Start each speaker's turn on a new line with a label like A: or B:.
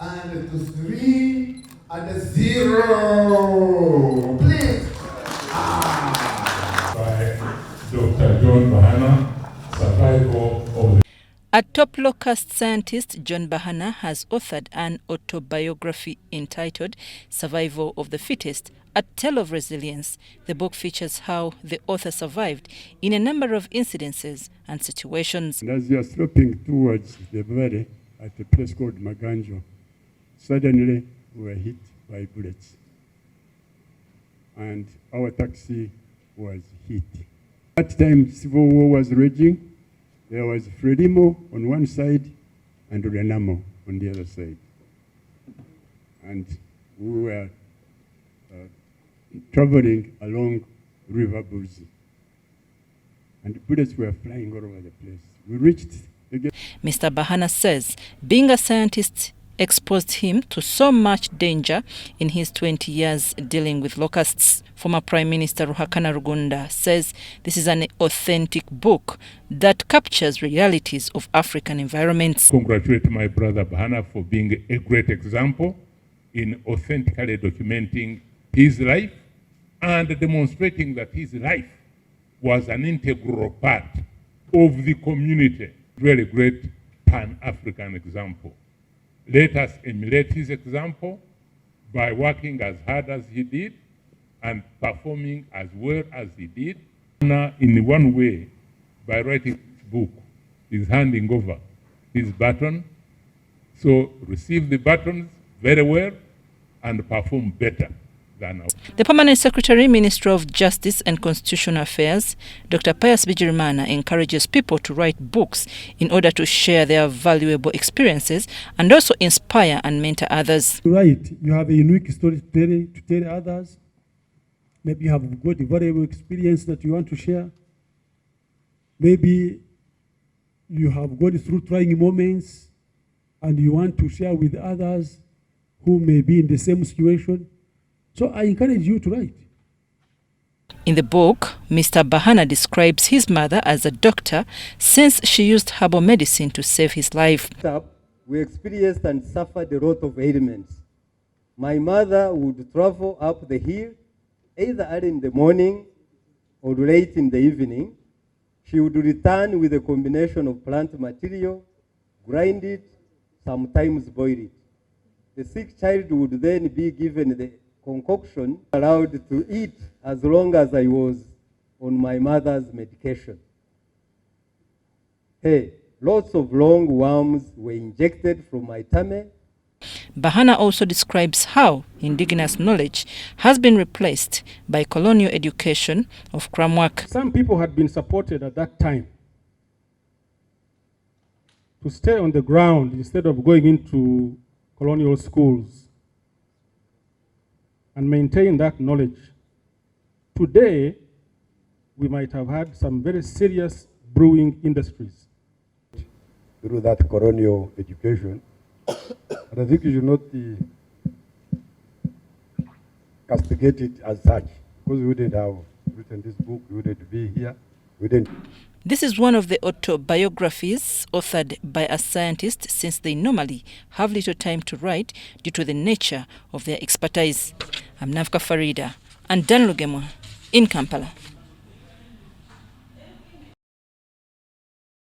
A: and to 3 and 0. Please.
B: By Dr. John Bahana, survival of the...
C: A top locust scientist, John Bahana, has authored an autobiography entitled Survival of the Fittest, A Tale of Resilience. The book features how the author survived in a number of incidences and situations.
D: And as you are sloping towards the valley at a place called Maganjo, suddenly we were hit by bullets. And our taxi was hit. At that time, civil war was raging. There was Frelimo on one side and Renamo on the other side. And we were traveling along River Buzi. And bullets were flying all over the place. We reached again.
C: Mr. Bahana says being a scientist exposed him to so much danger in his 20 years dealing with locusts. Former Prime Minister Ruhakana Rugunda says this is an authentic book that captures realities of African environments.
B: Congratulate my brother Bahana for being a great example in authentically documenting his life and demonstrating that his life was an integral part of the community. Really great pan-African example. Let us emulate his example by working as hard as he did and performing as well as he did. In one way, by writing this book, he's handing over his baton. So receive the batons very well and perform better than ours.
C: The Permanent Secretary, Ministry of Justice and Constitutional Affairs, Dr. Pius Bigirimana, encourages people to write books in order to share their valuable experiences and also inspire and mentor others.
E: Right, you have a unique story to tell others. Maybe you have got a valuable experience that you want to share. Maybe you have gone through trying moments and you want to share with others who may be in the same situation. So I encourage you to write.
C: In the book, Mr. Bahana describes his mother as a doctor since she used herbal medicine to save his life.
F: We experienced and suffered a lot of ailments. My mother would travel up the hill, either early in the morning or late in the evening. She would return with a combination of plant material, grind it, sometimes boil it. The sick child would then be given the concoction, allowed to eat as long as I was on my mother's medication. Hey, lots of long worms were injected from my tummy.
C: Bahana also describes how indigenous knowledge has been replaced by colonial education of cram work.
G: Some people had been supported at that time to stay on the ground instead of going into colonial schools and maintain that knowledge. Today, we might have had some very serious brewing industries.
D: Through that colonial education, and I think you should not castigate it as such, because we wouldn't have written this book, we wouldn't be here, we didn't.
C: This is one of the autobiographies authored by a scientist since they normally have little time to write due to the nature of their expertise. I'm Navka Farida and Dan Lugemwa in Kampala.